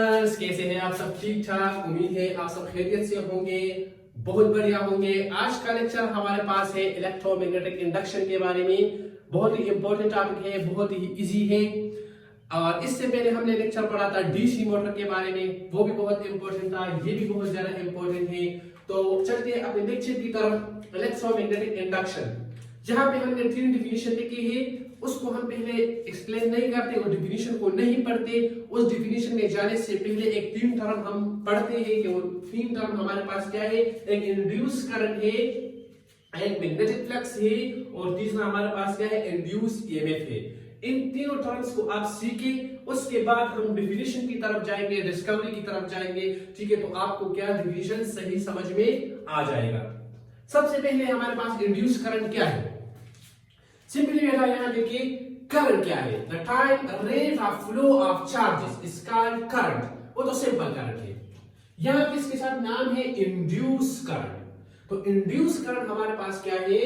कैसे हैं आप सब? ठीक ठाक, उम्मीद है आप सब खैरियत से होंगे, बहुत बढ़िया होंगे। आज का लेक्चर हमारे पास है इलेक्ट्रोमैग्नेटिक इंडक्शन के बारे में। बहुत ही इंपॉर्टेंट टॉपिक है, बहुत ही इजी है। और इससे पहले हमने लेक्चर पढ़ा था डीसी मोटर के बारे में, वो भी बहुत इंपॉर्टेंट था, ये भी बहुत ज्यादा इंपॉर्टेंट है। तो चलते हैं अपने लेक्चर की तरफ। इलेक्ट्रोमैग्नेटिक इंडक्शन, जहां पे हमने तीन डिफिनेशन लिखी है, उसको हम पहले एक्सप्लेन नहीं करते और डिफिनेशन को नहीं पढ़ते। उस डिफिनेशन में जाने से पहले एक तीन टर्म हम पढ़ते हैं कि वो तीन टर्म हमारे पास क्या है। एक इंड्यूस करंट है, एक मैग्नेटिक फ्लक्स है और तीसरा हमारे पास क्या है, इंड्यूस ईएमएफ है। इन तीनों टर्म्स को आप सीखे, उसके बाद हम डिफिनेशन की तरफ जाएंगे, डिस्कवरी की तरफ जाएंगे। ठीक है, तो आपको क्या डिफिनेशन सही समझ में आ जाएगा। सबसे पहले हमारे पास इंड्यूस करंट क्या है। सिंपली बेटा यहां देखिए, करंट क्या है। The time rate of flow of charges is called current. वो तो सिंपल करंट है। यहां पे इसके साथ नाम है इंड्यूस करंट। तो इंड्यूस करंट हमारे पास क्या है,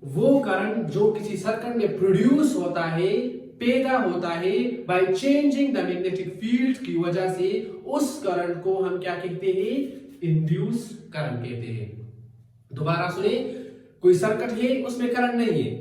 वो करंट जो किसी सर्किट में प्रोड्यूस होता है, पैदा होता है bye changing the magnetic field की वजह से, उस करंट को हम क्या कहते हैं, इंड्यूस करंट कहते हैं। दोबारा सुने, कोई सर्किट है, उसमें करंट नहीं है,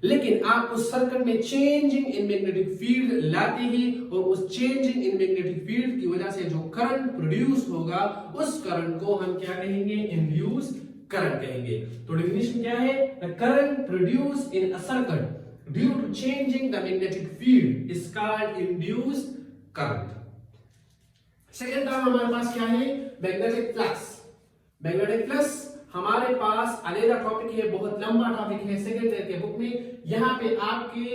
लेकिन आप उस सर्किट में चेंजिंग इन मैग्नेटिक फील्ड लाते हैं और उस चेंजिंग इन मैग्नेटिक फील्ड की वजह से जो करंट प्रोड्यूस होगा, उस करंट को हम क्या कहेंगे, इंड्यूस करंट कहेंगे। तो डेफिनेशन क्या है, the current produce in a circuit due to changing the magnetic field is called induce current. Second term हमारे पास क्या है, मैग्नेटिक फ्लक्स। मैग्नेटिक फ्लक्स हमारे पास अलग टॉपिक है, बहुत लंबा टॉपिक है सेकंड ईयर के बुक में। यहाँ पे आपके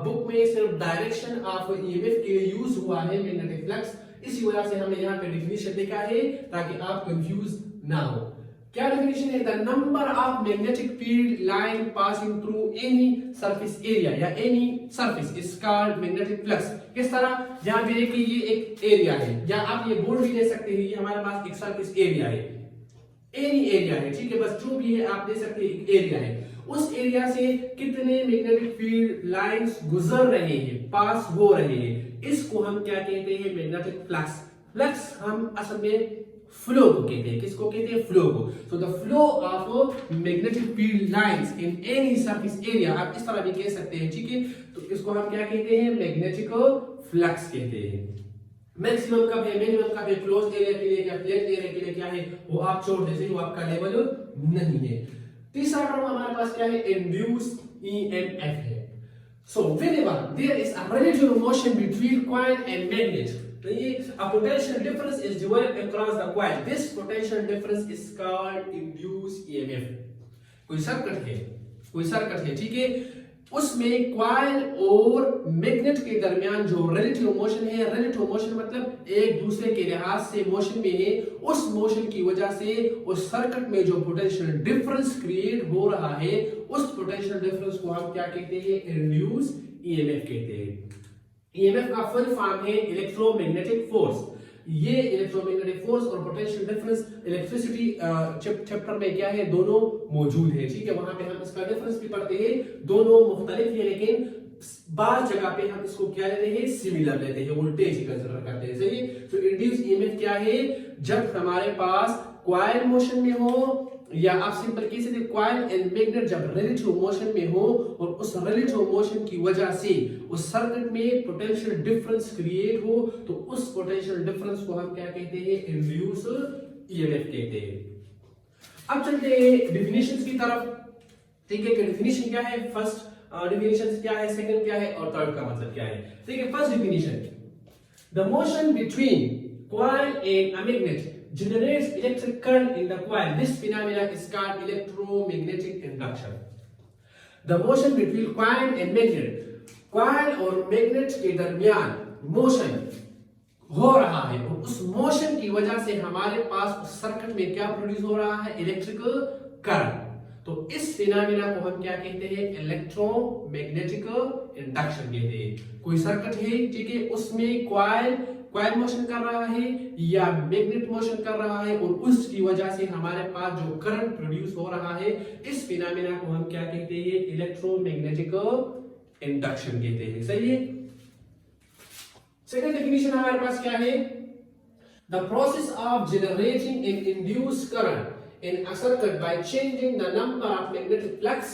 बुक में सिर्फ डायरेक्शन ऑफ ईएमएफ के लिए यूज हुआ है मैग्नेटिक फ्लक्स, इसी वजह से हमने यहाँ पे डिफिनेशन लिखा है ताकि आप कंफ्यूज ना हो। क्या डिफिनेशन है, the number of magnetic field line passing through any surface area या any surface is called magnetic flux. किस तरह, यहाँ पे देखिए ये एक एरिया है, या आप ये बोर्ड भी ले सकते हैं, ये हमारे पास एक सरफेस एरिया है, एनी एरिया है, ठीक है, बस जो भी है आप दे सकते हैं, एक एरिया है। उस एरिया से कितने मैग्नेटिक फील्ड लाइंस गुजर रहे हैं, पास हो रहे हैं, इसको हम क्या कहते हैं, मैग्नेटिक फ्लक्स। फ्लक्स हम असल में फ्लो को कहते हैं, किसको कहते हैं, फ्लो को। So the flow of magnetic field lines in any surface area, आप इस तरह भी कह सकते हैं, ठीक है। तो इसको हम क्या कहते हैं, मैग्नेटिक फ्लक्स कहते हैं। मैक्सिमम कब है, मिनिमम कब है, क्लोज एरिया के लिए, क्या फ्लैट एरिया के लिए क्या है, वो आप छोड़ दीजिए, वो आपका लेवल नहीं है। तीसरा टर्म हमारे पास क्या है, इंड्यूस ईएमएफ है। So whenever there is a relative motion between coil and magnet, तो ये a potential difference is developed across the coil, this potential difference is called induced EMF। कोई सर्किट है, ठीक है, उसमें कॉइल और मैग्नेट के दरमियान जो रिलेटिव मोशन है, रिलेटिव मोशन मतलब एक दूसरे के लिहाज से मोशन में है, उस मोशन की वजह से उस सर्किट में जो पोटेंशियल डिफरेंस क्रिएट हो रहा है, उस पोटेंशियल डिफरेंस को हम क्या कहते हैं, इंड्यूस ईएमएफ कहते हैं। ईएमएफ का फुल फॉर्म है इलेक्ट्रोमैग्नेटिक फोर्स। ये इलेक्ट्रोमैग्नेटिक फोर्स और पोटेंशियल डिफरेंस इलेक्ट्रिसिटी चैप्टर में क्या है, दोनों मौजूद है, ठीक है, वहां पे हम इसका डिफरेंस भी पढ़ते हैं, दोनों मुख्तलिफ है, लेकिन बार जगह पे हम इसको क्या लेते हैं, सिमिलर लेते हैं, वोल्टेज ही कंसीडर करते हैं, सही है। तो इंड्यूस ईएमएफ क्या है, जब हमारे पास कॉइल मोशन में हो, या आप सिंपल कह सकते हैं कॉइल एंड मैग्नेट जब रिलेटिव मोशन में हो और उस रिलेटिव मोशन की वजह से उस सर्किट में पोटेंशियल डिफरेंस क्रिएट हो, तो उस पोटेंशियल डिफरेंस को हम क्या कहते हैं, इंड्यूस ईएमएफ कहते हैं। अब चलते हैं डिफिनेशंस की तरफ, ठीक है, कि डिफिनेशन क्या है, फर्स्ट डिफिनेशन क्या है, सेकंड क्या है और थर्ड का मतलब क्या है। ठीक है, first definition, the motion between coil and a magnet generates electric current in the coil. This phenomena is called electromagnetic induction. The motion between coil and magnet, coil और magnet के दरमियान मोशन हो रहा है और उस मोशन की वजह से हमारे पास उस सर्किट में क्या प्रोड्यूस हो रहा है, इलेक्ट्रिकल करंट। तो इस फिनोमेना को हम क्या कहते हैं, इलेक्ट्रोमैग्नेटिक इंडक्शन कहते हैं। कोई सर्किट है, ठीक है, उसमें कॉइल मोशन कर रहा है या मैग्नेट मोशन कर रहा है और उसकी वजह से हमारे पास जो करंट प्रोड्यूस हो रहा है, इस फिनोमेना को हम क्या कहते हैं, इलेक्ट्रोमैग्नेटिक इंडक्शन कहते हैं, सही है। सेकंड डेफिनेशन हमारे पास क्या है? The process of generating an induced current in a circuit by changing the number of magnetic flux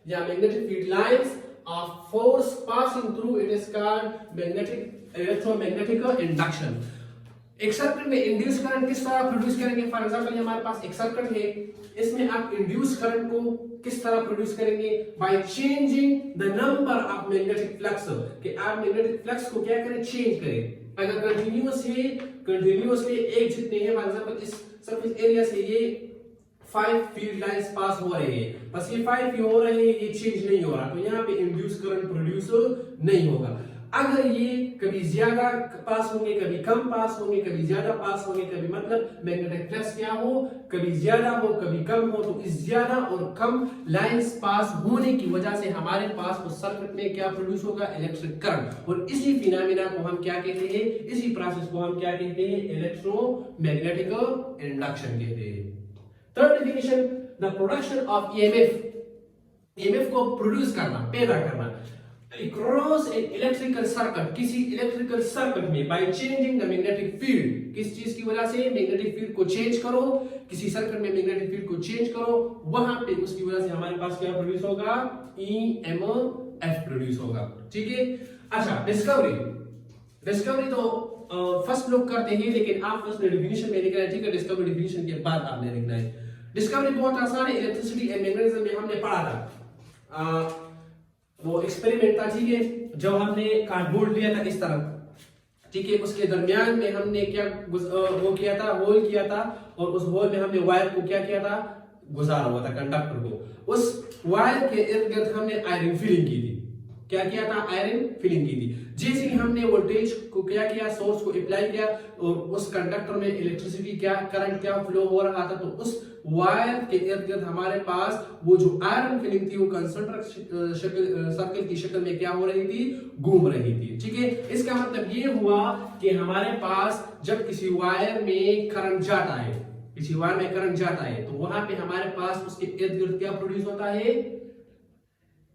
या magnetic field lines of force passing through it is called magnetic electromagnetic induction. एक circuit में induce current किस तरह produce करेंगे? For example हमारे पास एक circuit है, इसमें आप इंड्यूस करंट को किस तरह प्रोड्यूस करेंगे? Bye changing the number of magnetic flux, कि आप मैग्नेटिक फ्लक्स को क्या करें? चेंज करें। अगर कंटिन्यूअसली एक जितने हैं, फॉर एग्जांपल इस सरफेस एरिया से ये 5 फील्ड लाइंस पास हो रहे हैं, बस ये 5 क्यों हो रहे हैं? ये चेंज नहीं हो रहा, तो यहाँ पे इंड्यूस करंट प्रोड्यूस नहीं होगा। अगर ये कभी ज्यादा पास होंगे, कभी कम पास होंगे, कभी ज्यादा पास होंगे, कभी मतलब मैग्नेटिक फ्लक्स क्या हो, कभी ज्यादा हो कभी कम हो, तो इस ज्यादा और कम लाइंस पास होने की वजह से हमारे पास उस सर्किट में क्या प्रोड्यूस होगा? Electric current. और इसी फिनोमेना को हम क्या कहते हैं? इसी प्रोसेस को हम क्या कहते हैं? इलेक्ट्रोमैग्नेटिक इंडक्शन कहते हैं। Third definition, the production of EMF को प्रोड्यूस करना, पैदा करना across an electrical circuit, किसी इलेक्ट्रिकल सर्किट में by changing the magnetic field, किस चीज की वजह से? मैग्नेटिक फील्ड को चेंज करो, किसी सर्किट में मैग्नेटिक फील्ड को चेंज करो, वहां पे उसकी वजह से हमारे पास क्या प्रोड्यूस होगा? ईएमएफ प्रोड्यूस होगा। ठीक है। अच्छा, डिस्कवरी तो फर्स्ट लोग करते हैं, लेकिन आप फर्स्ट डेफिनेशन में लिखना है। ठीक है, डिस्कवरी डेफिनेशन के बाद आपने लिखना है। डिस्कवरी बहुत आसान है, इलेक्ट्रिसिटी एंड मैग्नेटिज्म में हमने पढ़ा था। वो एक्सपेरिमेंट था, ठीक है, जब हमने कार्डबोर्ड लिया था इस तरह, ठीक है, उसके दरमियान में हमने क्या वो किया था? होल किया था, और उस होल में हमने वायर को क्या किया था? गुजारा हुआ था, कंडक्टर को। उस वायर के इर्द गिर्द हमने आयरन फिलिंग की थी। क्या किया था? आयरन फिलिंग की थी। जैसे ही हमने वोल्टेज को क्या किया? सोर्स को अप्लाई किया, और उस कंडक्टर में इलेक्ट्रिसिटी क्या, करंट क्या फ्लो हो रहा था, तो उस वायर के इर्द गिर्द हमारे पास वो जो आयरन फिलिंग थी वो कंसंट्रिक सर्कल की शक्ल में क्या हो रही थी? घूम रही थी। ठीक है, इसका मतलब ये हुआ कि हमारे पास जब किसी वायर में करंट जाता है, तो वहां पे हमारे पास उसके इर्द गिर्द क्या प्रोड्यूस होता है?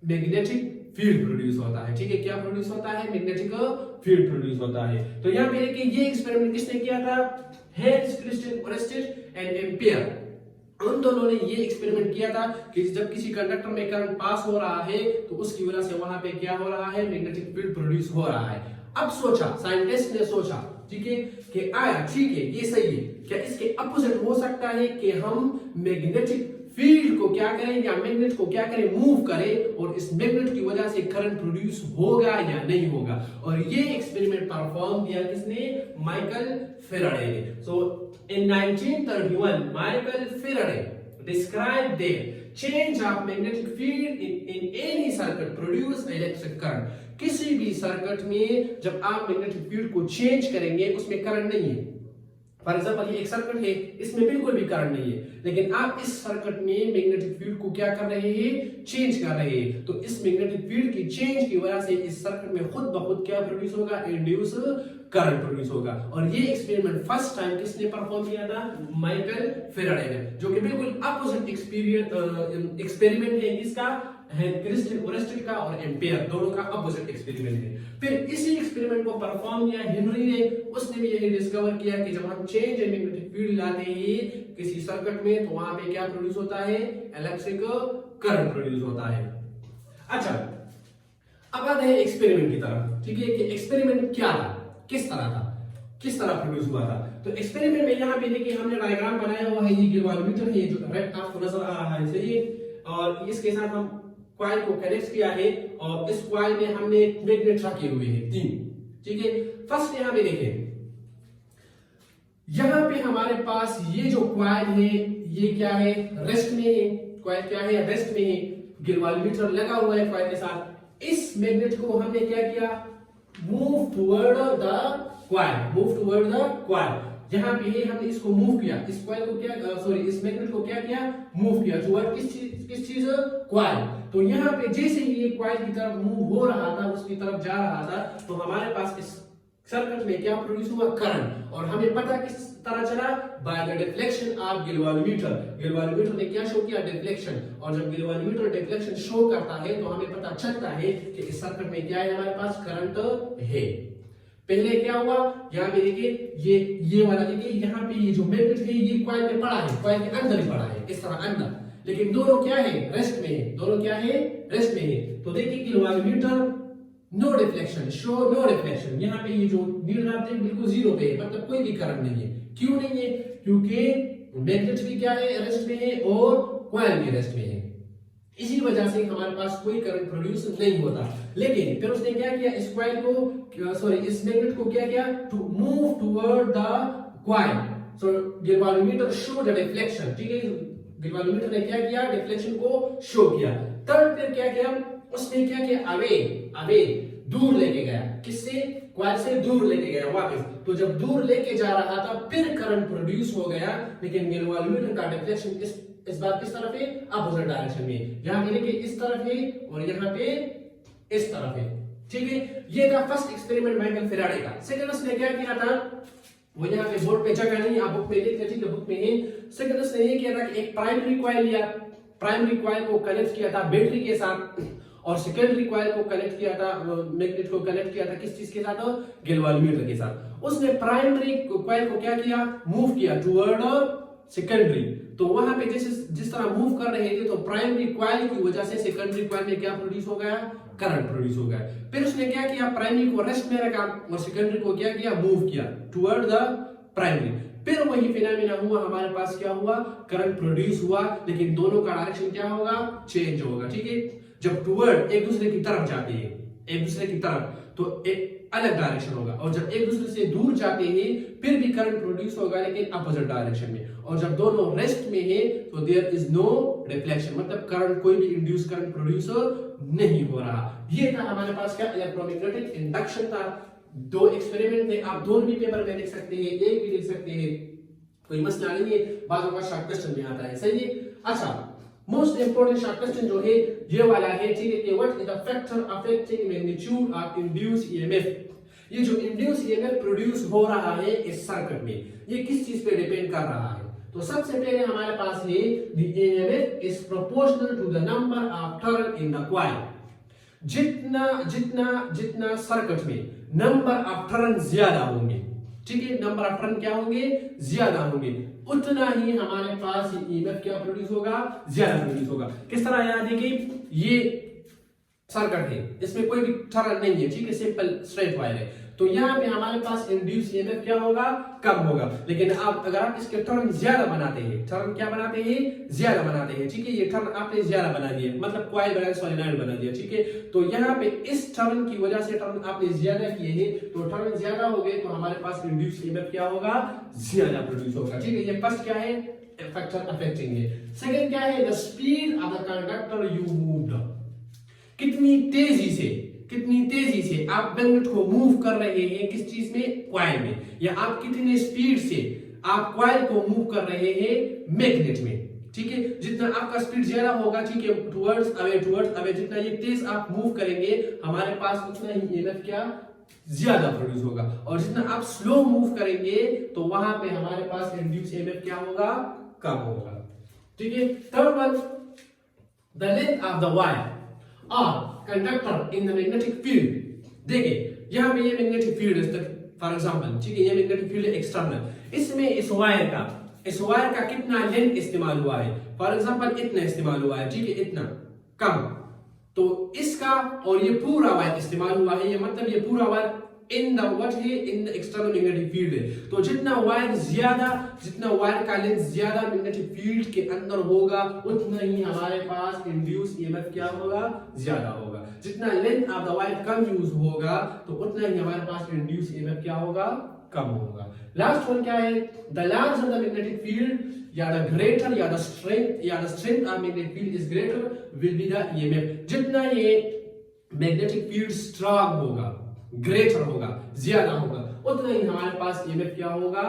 मैग्नेटिक फील्ड प्रोड्यूस होता है। ठीक है, क्या प्रोड्यूस होता है? मैग्नेटिक फील्ड प्रोड्यूस होता है। तो यहाँ पे देखिए, ये एक्सपेरिमेंट किसने किया था? Hence Christian Oersted and ampere, उन दोनों ने ये एक्सपेरिमेंट किया था कि जब किसी कंडक्टर में करंट पास हो रहा है, तो उसकी वजह से वहां पे क्या हो रहा है? मैग्नेटिक फील्ड प्रोड्यूस हो रहा है। अब सोचा, साइंटिस्ट ने सोचा, ठीक है, कि आया ठीक है, ये सही है, क्या इसके अपोजिट हो सकता है कि हम मैग्नेटिक फील्ड को क्या करें, या मैग्नेट को क्या करें? मूव करें, और इस मैग्नेट की वजह से करंट प्रोड्यूस होगा या नहीं होगा। और ये एक्सपेरिमेंट परफॉर्म किया किसने? माइकल फैराडे ने। सो इन 1931 Michael Faraday described the change of magnetic field in any circuit produce electric current। किसी भी सर्किट में जब आप मैग्नेटिक फील्ड को चेंज करेंगे, उसमें करंट नहीं है। फॉर एग्जांपल, ये एक सर्किट है, इसमें बिल्कुल भी करंट नहीं है, लेकिन आप इस सर्किट में मैग्नेटिक फील्ड को क्या कर रहे हैं? चेंज कर रहे हैं। तो इस मैग्नेटिक फील्ड की चेंज की वजह से इस सर्किट में खुद ब खुद क्या प्रोड्यूस होगा? इंड्यूस करंट प्रोड्यूस होगा। और ये एक्सपेरिमेंट फर्स्ट टाइम किसने परफॉर्म किया था? माइकल फैराडे ने, जो कि बिल्कुल अपोजिट एक्सपेरिमेंट है। किसका? क्रिस्टियन ओरेस्टेड का और एम्पियर, दोनों का अपोजिट एक्सपेरिमेंट है। फिर इसी एक्सपेरिमेंट को परफॉर्म किया हेनरी ने। उसने भी यही डिस्कवर किया कि जब हम चेंज इन मैग्नेटिक फील्ड लाते हैं किसी सर्किट में, तो वहां पे क्या प्रोड्यूस होता है? इलेक्ट्रिक करंट प्रोड्यूस होता है। अच्छा, अब आते हैं एक्सपेरिमेंट की तरफ। ठीक है, कि एक्सपेरिमेंट क्या था, किस तरह था, किस तरह प्रोड्यूस हुआ था। तो एक्सपेरिमेंट में यहाँ पे देखिए हमने डायग्राम बनाया हुआ है। ये गिलवाल्मीटर है, जो रेड आपको नजर आ रहा है, सही है, और इसके साथ हम कॉइल को कनेक्ट किया है, और इस कॉइल में हमने मैग्नेट रखे हुए हैं 3। ठीक है, फर्स्ट यहाँ पे देखें, यहाँ पे हमारे पास ये जो कॉइल है, ये क्या है? रेस्ट में है। कॉइल क्या है? रेस्ट में है। गिलवाल्मीटर लगा हुआ है कॉइल के साथ। इस मैग्नेट को हमने क्या किया? Move toward the coil. जहां पे हमने इसको मूव किया, इस कॉइल को क्या, इस मैग्नेट को क्या किया? मूव किया टुवर्ड किस चीज? कॉइल। तो यहाँ पे जैसे ही ये कॉइल की तरफ मूव हो रहा था, उसकी तरफ जा रहा था, तो हमारे पास इस सर्किट में क्या प्रोड्यूस हुआ? करंट। और हमें पता किस तरह चला? By the deflection of galvanometer. Galvanometer ने क्या शो किया? डिफ्लेक्शन। और जब गिलवाल्मीटर डिफ्लेक्शन शो करता है, तो हमें पता चलता है कि इस सर्किट में क्या है? हमारे पास करंट है। पहले क्या हुआ, यहाँ पे देखिए ये वाला देखिए, यहाँ पे ये जो मैग्नेट है ये कॉइल में पड़ा है, कॉइल के अंदर ही पड़ा है इस तरह अंदर, लेकिन दोनों क्या है, रेस्ट में है, दोनों क्या है, रेस्ट में है। तो देखिए कि voltmeter no reflection, show no reflection, यहाँ पे ये जो नील ग्राफ है बिल्कुल जीरो पे है, मतलब कोई भी करंट नहीं है। क्यों नहीं है, क्योंकि मैग्नेट भी क्या है, रेस्ट में है और कॉइल भी रेस्ट में है, इसी वजह से हमारे पास कोई करंट प्रोड्यूस नहीं होता। लेकिन फिर उसने क्या किया, इस कॉइल को सॉरी इस मैग्नेट को क्या किया, to move toward the coil, so galvanometer show the deflection, ठीक है, गैल्वेनोमीटर ने क्या किया, डिफ्लेक्शन को शो किया। तब फिर क्या किया, उसने क्या किया, अवे दूर लेके गया, किससे, कॉइल से दूर लेके गया वापस। तो जब दूर लेके जा रहा था फिर करंट प्रोड्यूस हो गया, लेकिन गैल्वेनोमीटर का डिफ्लेक्शन इस बार किस तरफ है, अपोजिट डायरेक्शन में, यहाँ पे देखिए इस तरफ है और यहाँ पे इस तरफ है, ठीक है। ये था फर्स्ट एक्सपेरिमेंट माइकल फैराडे का। सेकंड उसने क्या किया था, वो यहाँ पे बोर्ड पे जगह नहीं, आप बुक में लिख लीजिए, बुक में है। सेकंड उसने ये किया था कि एक प्राइमरी कॉइल लिया, प्राइमरी कॉइल को कनेक्ट किया था बैटरी के साथ, और सेकेंडरी कॉइल को कनेक्ट किया था, मैग्नेट को कनेक्ट किया था किस चीज के साथ, गैल्वेनोमीटर के साथ। उसने प्राइमरी कॉइल को क्या किया, मूव किया टुवर्ड सेकेंडरी। तो वहां पे जिस तरह मूव कर रहे थे, तो प्राइमरी कॉइल की वजह से सेकेंडरी कॉइल में क्या प्रोड्यूस हो गया, करंट प्रोड्यूस हो गया। फिर उसने क्या किया, प्राइमरी को रेस्ट में रखा और सेकेंडरी को क्या किया, मूव किया टुवर्ड द प्राइमरी। फिर वही फिनोमेना हुआ, हमारे पास क्या हुआ, करंट प्रोड्यूस हुआ, लेकिन दोनों का डायरेक्शन क्या होगा, चेंज होगा, ठीक है। जब टुवर्ड एक दूसरे की तरफ जाते हैं, एक दूसरे की तरफ, तो एक अलग डायरेक्शन होगा, और जब एक दूसरे से दूर जाते हैं फिर भी करंट प्रोड्यूस होगा, लेकिन अपोजिट डायरेक्शन में। और जब दोनों रेस्ट में है तो देयर इज नो रिफ्लेक्शन, मतलब करंट, कोई भी इंड्यूस करंट प्रोड्यूस नहीं हो रहा। ये था हमारे पास क्या, इलेक्ट्रोमैग्नेटिक इंडक्शन था। दो एक्सपेरिमेंट थे, आप दोनों भी पेपर में लिख सकते हैं, एक भी लिख सकते हैं, कोई मसला नहीं है, बाजू का शॉर्ट क्वेश्चन में आता है, सही है। अच्छा, मोस्ट इंपोर्टेंट शॉर्ट क्वेश्चन जो है ये वाला है, ठीक है, कि what is the factor affecting magnitude of induce EMF. ये जो इंड्यूस ईएमएफ प्रोड्यूस हो रहा है इस सर्किट में, ये किस चीज पे डिपेंड कर रहा है। तो सबसे पहले हमारे पास है the EMF is proportional to the number of turn in the coil. जितना जितना जितना सर्किट में नंबर ऑफ टर्न ज्यादा होंगे, ठीक है, नंबर ऑफ टर्न क्या होंगे, ज्यादा होंगे, उतना ही हमारे पास ईएमएफ क्या प्रोड्यूस होगा, ज्यादा प्रोड्यूस होगा। किस तरह, यहाँ देखिए ये सर्किट है, इसमें कोई भी टर्न नहीं है, ठीक है, सिंपल स्ट्रेट वायर है, तो यहाँ पे हमारे पास इंड्यूस ईएमएफ क्या होगा, कम होगा। लेकिन आप अगर आप इसके टर्न ज्यादा बनाते हैं, टर्न क्या बनाते हैं, ज्यादा बनाते हैं, ठीक है, ये टर्न आपने ज्यादा बना दिए, मतलब कॉइल बना सोलेनॉइड बना दिया, ठीक है, तो यहाँ पे इस टर्न की वजह से टर्न आपने ज्यादा किए हैं, तो टर्न ज्यादा हो गए, तो हमारे पास इंड्यूस ईएमएफ क्या होगा, ज्यादा प्रोड्यूस होगा, ठीक है। ये फर्स्ट क्या है, फैक्टर अफेक्टिंग है। सेकंड क्या है, the speed of the conductor you moved, कितनी तेजी से आप मैग्नेट को मूव कर रहे हैं, किस चीज में, कॉइल में, या आप कितने स्पीड से आप कॉइल को मूव कर रहे हैं मैग्नेट में, ठीक है। जितना आपका स्पीड ज्यादा होगा, ठीक है, टुवर्ड्स अवे, जितना ये तेज आप मूव करेंगे हमारे पास उतना ही ईएमएफ क्या, ज्यादा प्रोड्यूस होगा, और जितना आप स्लो मूव करेंगे तो वहां पे हमारे पास इंड्यूस ईएमएफ क्या होगा, कम होगा, ठीक है। Third one, the length of the wire और conductor in the magnetic field. देखिए यहां पे ये मैग्नेटिक फील्ड है फॉर एग्जांपल, ठीक है, ये मैग्नेटिक फील्ड है एक्सटर्नल, इसमें इस वायर का कितना लेंथ इस्तेमाल हुआ है, फॉर एग्जांपल इतना इस्तेमाल हुआ है, ठीक है, इतना कम, तो इसका और ये पूरा वायर इस्तेमाल हुआ है, ये मतलब ये पूरा वायर इन द व्हाट है, in the external magnetic field है। तो जितना वायर का लेंथ ज्यादा मैग्नेटिक फील्ड के अंदर होगा, उतना ही हमारे पास इंड्यूस ईएमएफ क्या होगा, ज्यादा होगा। जितना length of the wire come use होगा, तो उतना ही हमारे पास इंड्यूस ईएमएफ क्या होगा, कम होगा। लास्ट वन क्या है, the larger the magnetic field या द ग्रेटर या the strength of magnetic field is greater will be the EMF. जितना ये मैग्नेटिक फील्ड स्ट्रांग होगा, ग्रेटर होगा, ज्यादा होगा, उतना ही हमारे पास ईएमएफ क्या होगा,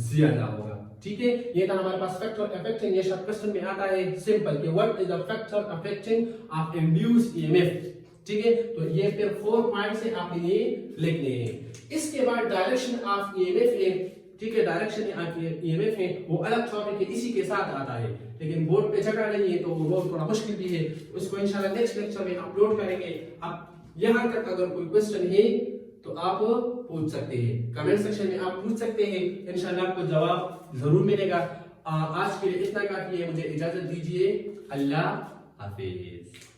ज्यादा होगा, ठीक है। ये था हमारे पास फैक्टर अफेक्टिंग, ये शॉर्ट क्वेश्चन में आता है सिंपल कि what is the factor affecting of induce EMF, ठीक है। तो ये फिर 4 पॉइंट से आपने ये लिखने हैं। इसके बाद डायरेक्शन ऑफ ईएमएफ है, ठीक है, डायरेक्शन ऑफ ईएमएफ है, वो अलग टॉपिक है, इसी के साथ आता है, लेकिन बोर्ड पे जगह नहीं है तो वो थोड़ा मुश्किल भी है, उसको इंशाल्लाह नेक्स्ट लेक्चर में अपलोड करेंगे। अब यहां तक अगर कोई क्वेश्चन है तो आप पूछ सकते हैं, कमेंट सेक्शन में आप पूछ सकते हैं, इंशाल्लाह आपको जवाब जरूर मिलेगा। आज के लिए इतना काफी है, मुझे इजाजत दीजिए, अल्लाह हाफिज।